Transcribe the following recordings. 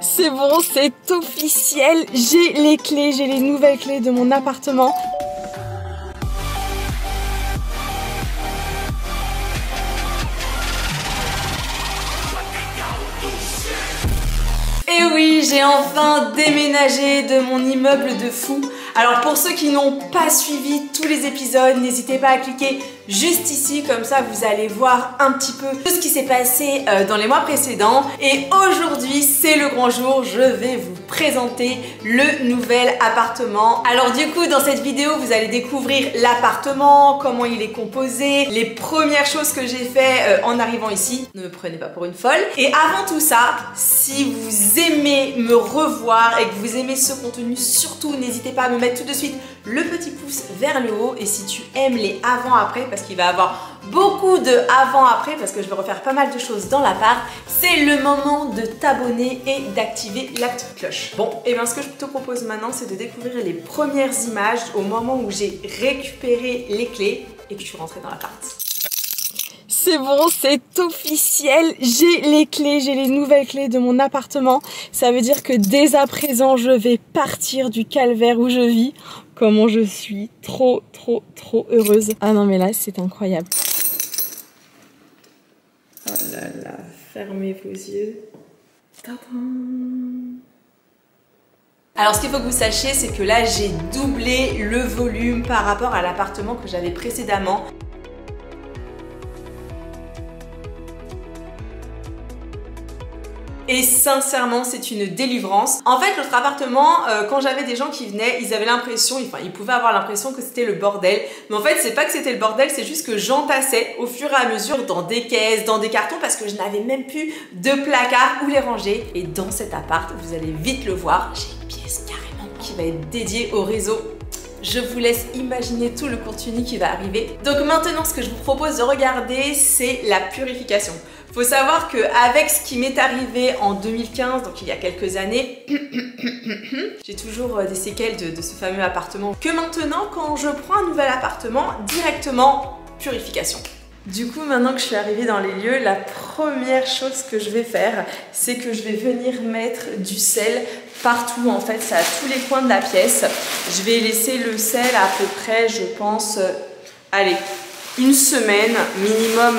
C'est bon, c'est officiel, j'ai les clés, j'ai les nouvelles clés de mon appartement. Et oui, j'ai enfin déménagé de mon immeuble de fou. Alors pour ceux qui n'ont pas suivi tous les épisodes, n'hésitez pas à cliquer juste ici, comme ça vous allez voir un petit peu tout ce qui s'est passé dans les mois précédents. Et aujourd'hui, c'est le grand jour, je vais vous présenter le nouvel appartement. Alors du coup, dans cette vidéo, vous allez découvrir l'appartement, comment il est composé, les premières choses que j'ai fait en arrivant ici. Ne me prenez pas pour une folle. Et avant tout ça, si vous aimez me revoir et que vous aimez ce contenu, surtout n'hésitez pas à me mettre tout de suite le petit pouce vers le haut. Et si tu aimes les avant-après, parce qu'il va y avoir beaucoup de avant-après, parce que je vais refaire pas mal de choses dans l'appart, c'est le moment de t'abonner et d'activer la petite cloche. Bon, et bien ce que je te propose maintenant, c'est de découvrir les premières images au moment où j'ai récupéré les clés et que je suis rentrée dans l'appart. C'est bon, c'est officiel, j'ai les clés, j'ai les nouvelles clés de mon appartement. Ça veut dire que dès à présent, je vais partir du calvaire où je vis. Comment je suis trop heureuse. Ah non mais là, c'est incroyable. Oh là là, fermez vos yeux. Tadam! Alors ce qu'il faut que vous sachiez, c'est que là, j'ai doublé le volume par rapport à l'appartement que j'avais précédemment. Et sincèrement, c'est une délivrance. En fait, l'autre appartement, quand j'avais des gens qui venaient, ils avaient l'impression, enfin, ils pouvaient avoir l'impression que c'était le bordel. Mais en fait, c'est pas que c'était le bordel, c'est juste que j'entassais au fur et à mesure dans des caisses, dans des cartons, parce que je n'avais même plus de placard où les ranger. Et dans cet appart, vous allez vite le voir, j'ai une pièce carrément qui va être dédiée au réseau. Je vous laisse imaginer tout le contenu qui va arriver. Donc maintenant, ce que je vous propose de regarder, c'est la purification. Faut savoir qu'avec ce qui m'est arrivé en 2015, donc il y a quelques années, j'ai toujours des séquelles de ce fameux appartement. Que maintenant, quand je prends un nouvel appartement, directement, purification. Du coup, maintenant que je suis arrivée dans les lieux, la première chose que je vais faire, c'est que je vais venir mettre du sel partout. En fait, c'est à tous les coins de la pièce. Je vais laisser le sel à peu près, je pense, allez, une semaine, minimum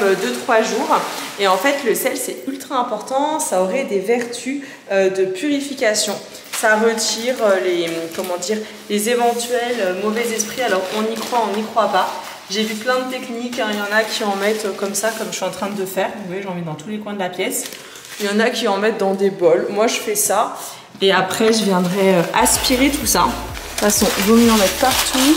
2-3 jours. Et en fait, le sel, c'est ultra important. Ça aurait des vertus de purification. Ça retire les éventuels mauvais esprits. Alors, on y croit, on n'y croit pas. J'ai vu plein de techniques, hein. Il y en a qui en mettent comme ça, comme je suis en train de faire. Vous voyez, j'en mets dans tous les coins de la pièce. Il y en a qui en mettent dans des bols. Moi, je fais ça. Et après, je viendrai aspirer tout ça. De toute façon, il vaut mieux en mettre partout.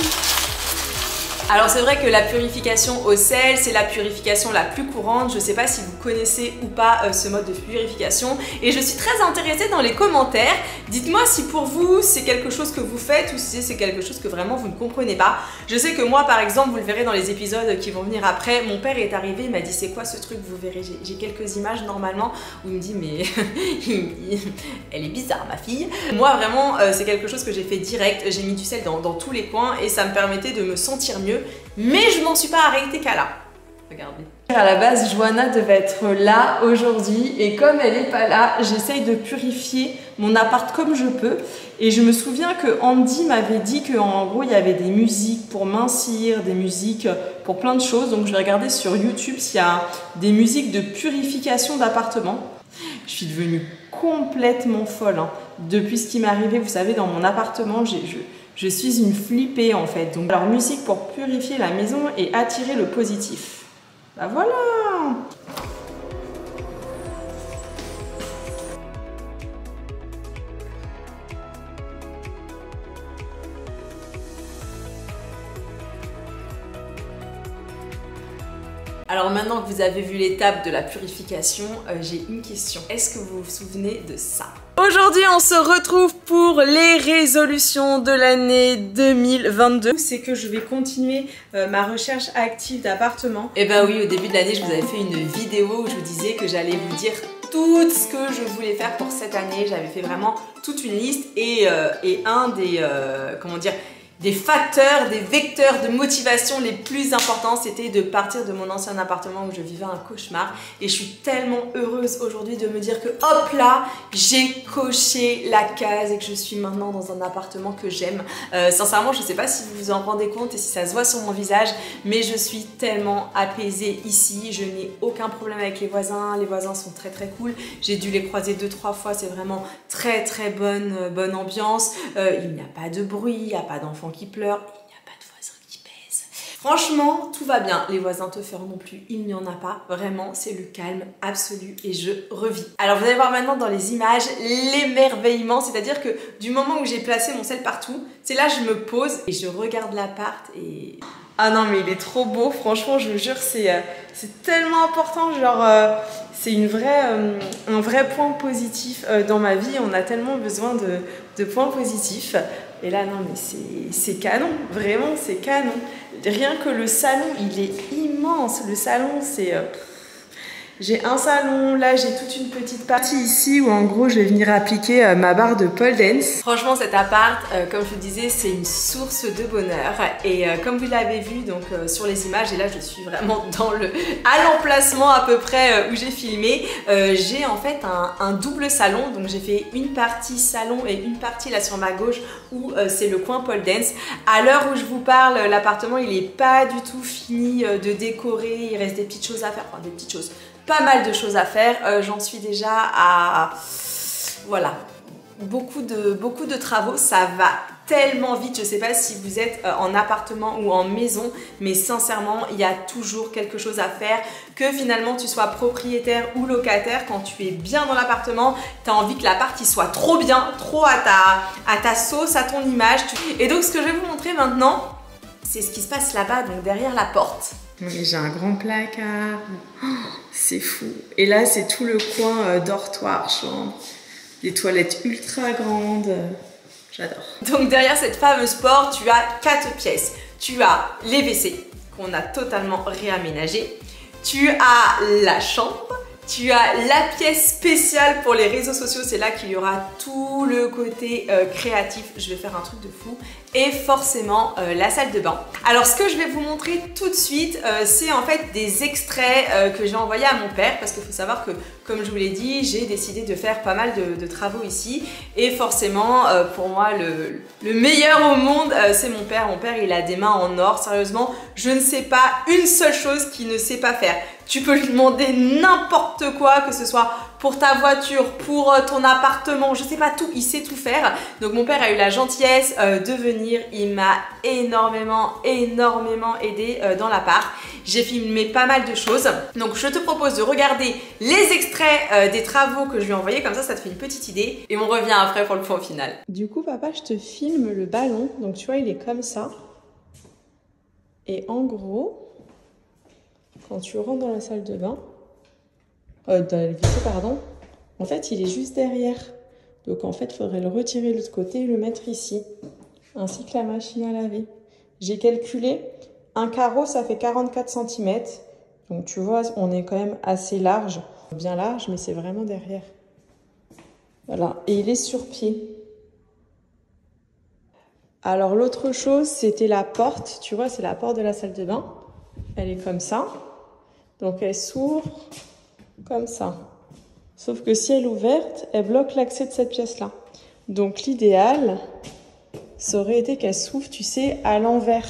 Alors c'est vrai que la purification au sel, c'est la purification la plus courante. Je ne sais pas si vous connaissez ou pas ce mode de purification. Et je suis très intéressée dans les commentaires. Dites-moi si pour vous c'est quelque chose que vous faites ou si c'est quelque chose que vraiment vous ne comprenez pas. Je sais que moi par exemple, vous le verrez dans les épisodes qui vont venir après, mon père est arrivé, il m'a dit c'est quoi ce truc, vous verrez. J'ai quelques images normalement où il me dit mais elle est bizarre ma fille. Moi vraiment c'est quelque chose que j'ai fait direct. J'ai mis du sel dans tous les coins et ça me permettait de me sentir mieux. Mais je m'en suis pas arrêtée qu'à là. Regardez. À la base, Joanna devait être là aujourd'hui et comme elle n'est pas là, j'essaye de purifier mon appart comme je peux. Et je me souviens que Andy m'avait dit qu'en gros, il y avait des musiques pour mincir, des musiques pour plein de choses. Donc je vais regarder sur YouTube s'il y a des musiques de purification d'appartement. Je suis devenue complètement folle hein. Depuis ce qui m'est arrivé, vous savez, dans mon appartement, je suis une flippée en fait. Donc, alors musique pour purifier la maison et attirer le positif. Bah voilà! Alors maintenant que vous avez vu l'étape de la purification, j'ai une question. Est-ce que vous vous souvenez de ça? Aujourd'hui, on se retrouve pour les résolutions de l'année 2022. C'est que je vais continuer ma recherche active d'appartement. Et bah oui, au début de l'année, je vous avais fait une vidéo où je vous disais que j'allais vous dire tout ce que je voulais faire pour cette année. J'avais fait vraiment toute une liste et un des, facteurs, des vecteurs de motivation les plus importants, c'était de partir de mon ancien appartement où je vivais un cauchemar. Et je suis tellement heureuse aujourd'hui de me dire que hop là, j'ai coché la case et que je suis maintenant dans un appartement que j'aime. Sincèrement, je ne sais pas si vous vous en rendez compte et si ça se voit sur mon visage, mais je suis tellement apaisée ici. Je n'ai aucun problème avec les voisins sont très très cool. J'ai dû les croiser 2-3 fois, c'est vraiment très très bonne ambiance. Il n'y a pas de bruit, il n'y a pas d'enfants qui pleurent, il n'y a pas de voisins qui pèsent. Franchement, tout va bien. Les voisins te feront non plus, il n'y en a pas. Vraiment, c'est le calme absolu et je revis. Alors vous allez voir maintenant dans les images l'émerveillement, c'est-à-dire que du moment où j'ai placé mon sel partout, c'est là que je me pose et je regarde l'appart et... Ah non mais il est trop beau, franchement je vous jure c'est tellement important, genre c'est un vrai point positif dans ma vie, on a tellement besoin de points positifs. Et là non mais c'est canon, vraiment c'est canon. Rien que le salon il est immense, le salon c'est... J'ai un salon, là j'ai toute une petite partie ici où en gros je vais venir appliquer ma barre de pole dance. Franchement cet appart, comme je vous disais, c'est une source de bonheur et comme vous l'avez vu donc sur les images, et là je suis vraiment à l'emplacement à peu près où j'ai filmé, j'ai en fait un double salon, donc j'ai fait une partie salon et une partie là sur ma gauche où c'est le coin pole dance. À l'heure où je vous parle, l'appartement il est pas du tout fini de décorer, il reste des petites choses à faire, enfin des petites choses. Pas mal de choses à faire, j'en suis déjà à... Voilà, beaucoup de travaux, ça va tellement vite. Je sais pas si vous êtes en appartement ou en maison, mais sincèrement, il y a toujours quelque chose à faire. Que finalement tu sois propriétaire ou locataire, quand tu es bien dans l'appartement, tu as envie que l'appart il soit trop bien, trop à ta sauce, à ton image. Et donc ce que je vais vous montrer maintenant, c'est ce qui se passe là-bas, donc derrière la porte. J'ai un grand placard, oh, c'est fou. Et là, c'est tout le coin dortoir, chambre, des toilettes ultra grandes, j'adore. Donc derrière cette fameuse porte, tu as 4 pièces. Tu as les WC qu'on a totalement réaménagé. Tu as la chambre. Tu as la pièce spéciale pour les réseaux sociaux, c'est là qu'il y aura tout le côté créatif, je vais faire un truc de fou, et forcément la salle de bain. Alors ce que je vais vous montrer tout de suite, c'est en fait des extraits que j'ai envoyés à mon père, parce qu'il faut savoir que, comme je vous l'ai dit, j'ai décidé de faire pas mal de travaux ici, et forcément pour moi le meilleur au monde c'est mon père. Mon père il a des mains en or, sérieusement, je ne sais pas une seule chose qu'il ne sait pas faire. Tu peux lui demander n'importe quoi, que ce soit pour ta voiture, pour ton appartement, je sais pas tout, il sait tout faire. Donc mon père a eu la gentillesse de venir, il m'a énormément aidé dans l'appart. J'ai filmé pas mal de choses. Donc je te propose de regarder les extraits des travaux que je lui ai envoyés, comme ça te fait une petite idée. Et on revient après pour le point final. Du coup papa, je te filme le ballon, donc tu vois il est comme ça. Et en gros... Quand tu rentres dans la salle de bain, dans le WC, pardon, en fait, il est juste derrière. Donc, en fait, il faudrait le retirer de l'autre côté et le mettre ici, ainsi que la machine à laver. J'ai calculé, un carreau, ça fait 44 cm. Donc, tu vois, on est quand même assez large, bien large, mais c'est vraiment derrière. Voilà, et il est sur pied. Alors, l'autre chose, c'était la porte. Tu vois, c'est la porte de la salle de bain. Elle est comme ça. Donc elle s'ouvre comme ça. Sauf que si elle est ouverte, elle bloque l'accès de cette pièce-là. Donc l'idéal, ça aurait été qu'elle s'ouvre, tu sais, à l'envers.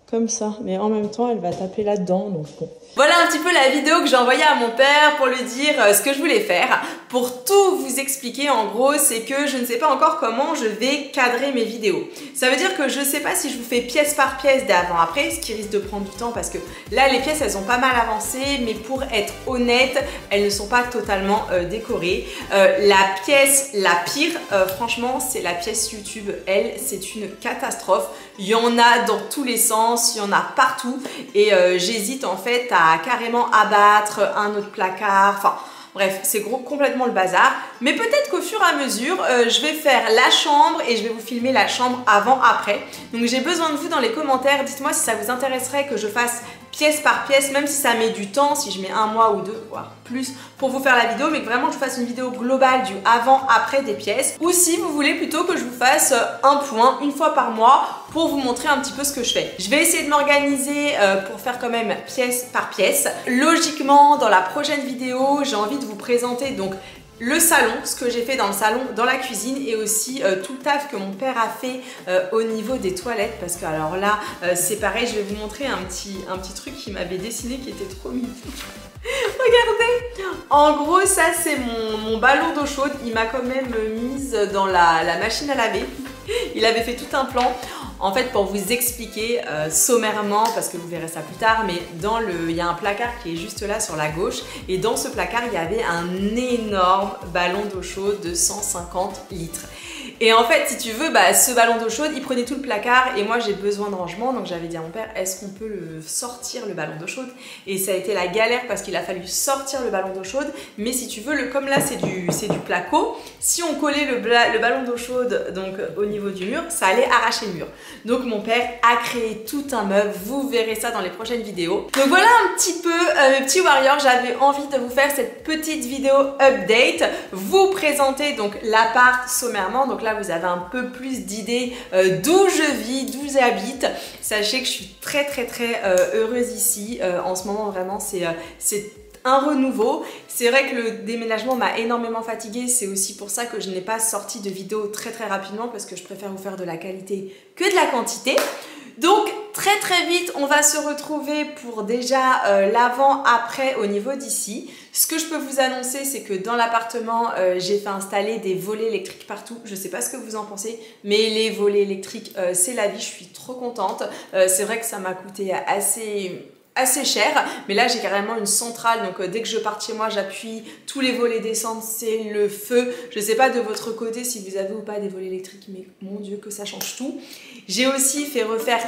Comme ça. Mais en même temps, elle va taper là-dedans. Donc bon. Voilà un petit peu la vidéo que j'ai envoyée à mon père pour lui dire ce que je voulais faire. Pour tout vous expliquer, en gros, c'est que je ne sais pas encore comment je vais cadrer mes vidéos. Ça veut dire que je ne sais pas si je vous fais pièce par pièce d'avant-après, ce qui risque de prendre du temps parce que là, les pièces, elles ont pas mal avancé, mais pour être honnête, elles ne sont pas totalement décorées. La pièce la pire, franchement, c'est la pièce YouTube. Elle, c'est une catastrophe. Il y en a dans tous les sens, il y en a partout et j'hésite en fait à carrément abattre un autre placard, enfin bref, c'est complètement le bazar. Mais peut-être qu'au fur et à mesure, je vais faire la chambre et je vais vous filmer la chambre avant-après. Donc j'ai besoin de vous dans les commentaires, dites-moi si ça vous intéresserait que je fasse pièce par pièce, même si ça met du temps, si je mets un mois ou deux, voire plus pour vous faire la vidéo, mais que vraiment je vous fasse une vidéo globale du avant-après des pièces. Ou si vous voulez plutôt que je vous fasse un point une fois par mois pour vous montrer un petit peu ce que je fais. Je vais essayer de m'organiser pour faire quand même pièce par pièce. Logiquement, dans la prochaine vidéo, j'ai envie de vous présenter donc le salon, ce que j'ai fait dans le salon, dans la cuisine et aussi tout le taf que mon père a fait au niveau des toilettes parce que alors là c'est pareil, je vais vous montrer un petit truc qu'il m'avait dessiné qui était trop mignon. Regardez, en gros ça c'est mon ballon d'eau chaude, il m'a quand même mise dans la machine à laver. Il avait fait tout un plan. En fait, pour vous expliquer sommairement, parce que vous verrez ça plus tard, mais il y a un placard qui est juste là sur la gauche. Et dans ce placard, il y avait un énorme ballon d'eau chaude de 150 litres. Et en fait, si tu veux, ce ballon d'eau chaude, il prenait tout le placard et moi j'ai besoin de rangement. Donc j'avais dit à mon père, est-ce qu'on peut sortir le ballon d'eau chaude? Et ça a été la galère parce qu'il a fallu sortir le ballon d'eau chaude. Mais si tu veux, comme là c'est du placo, si on collait le ballon d'eau chaude donc au niveau du mur, ça allait arracher le mur. Donc mon père a créé tout un meuble, vous verrez ça dans les prochaines vidéos. Donc voilà un petit peu mes petits warriors, j'avais envie de vous faire cette petite vidéo update, vous présenter donc l'appart sommairement. Donc là vous avez un peu plus d'idées d'où je vis, d'où j'habite. Sachez que je suis très heureuse ici. En ce moment vraiment c'est un renouveau. C'est vrai que le déménagement m'a énormément fatiguée, c'est aussi pour ça que je n'ai pas sorti de vidéo très rapidement parce que je préfère vous faire de la qualité que de la quantité. Donc très vite on va se retrouver pour déjà l'avant-après au niveau d'ici. Ce que je peux vous annoncer c'est que dans l'appartement j'ai fait installer des volets électriques partout. Je sais pas ce que vous en pensez mais les volets électriques c'est la vie, je suis trop contente. C'est vrai que ça m'a coûté assez cher, mais là j'ai carrément une centrale, donc dès que je pars chez moi j'appuie, tous les volets descendent, c'est le feu. Je sais pas de votre côté si vous avez ou pas des volets électriques, mais mon dieu que ça change tout. J'ai aussi fait refaire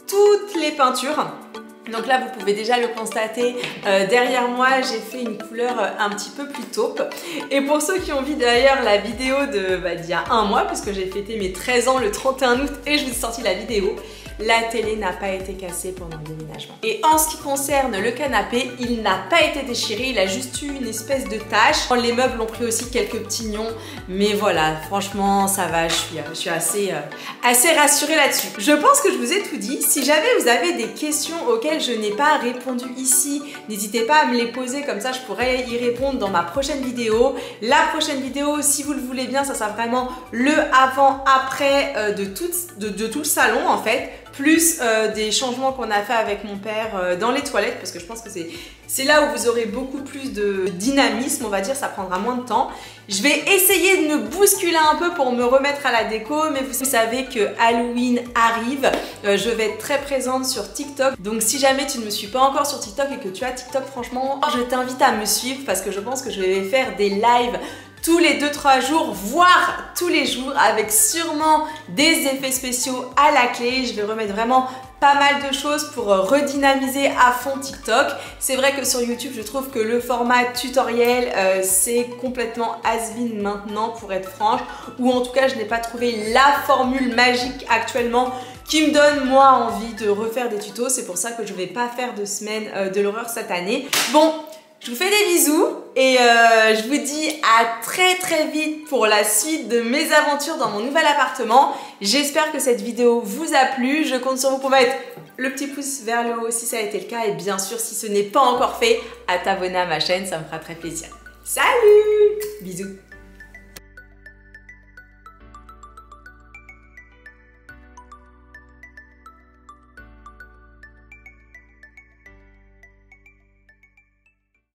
toutes les peintures. Donc là vous pouvez déjà le constater, derrière moi j'ai fait une couleur un petit peu plus taupe. Et pour ceux qui ont vu d'ailleurs la vidéo d'il y a un mois, puisque j'ai fêté mes 13 ans le 31 août et je vous ai sorti la vidéo, la télé n'a pas été cassée pendant le déménagement. Et en ce qui concerne le canapé, il n'a pas été déchiré, il a juste eu une espèce de tache. Les meubles ont pris aussi quelques petits nions, mais voilà, franchement ça va, je suis assez rassurée là-dessus. Je pense que je vous ai tout dit. Si jamais vous avez des questions auxquelles je n'ai pas répondu ici, n'hésitez pas à me les poser, comme ça je pourrais y répondre dans ma prochaine vidéo. La prochaine vidéo, si vous le voulez bien, ça sera vraiment le avant-après de tout le salon en fait. Plus des changements qu'on a fait avec mon père dans les toilettes, parce que je pense que c'est là où vous aurez beaucoup plus de dynamisme, on va dire, ça prendra moins de temps. Je vais essayer de me bousculer un peu pour me remettre à la déco, mais vous savez que Halloween arrive, je vais être très présente sur TikTok, donc si jamais tu ne me suis pas encore sur TikTok et que tu as TikTok, franchement, je t'invite à me suivre parce que je pense que je vais faire des lives tous les 2-3 jours, voire tous les jours, avec sûrement des effets spéciaux à la clé. Je vais remettre vraiment pas mal de choses pour redynamiser à fond TikTok. C'est vrai que sur YouTube, je trouve que le format tutoriel, c'est complètement has-been maintenant, pour être franche. Ou en tout cas, je n'ai pas trouvé la formule magique actuellement qui me donne moi envie de refaire des tutos. C'est pour ça que je ne vais pas faire de semaine de l'horreur cette année. Bon, je vous fais des bisous et je vous dis à très vite pour la suite de mes aventures dans mon nouvel appartement. J'espère que cette vidéo vous a plu. Je compte sur vous pour mettre le petit pouce vers le haut si ça a été le cas. Et bien sûr, si ce n'est pas encore fait, à t'abonner à ma chaîne, ça me fera très plaisir. Salut! Bisous!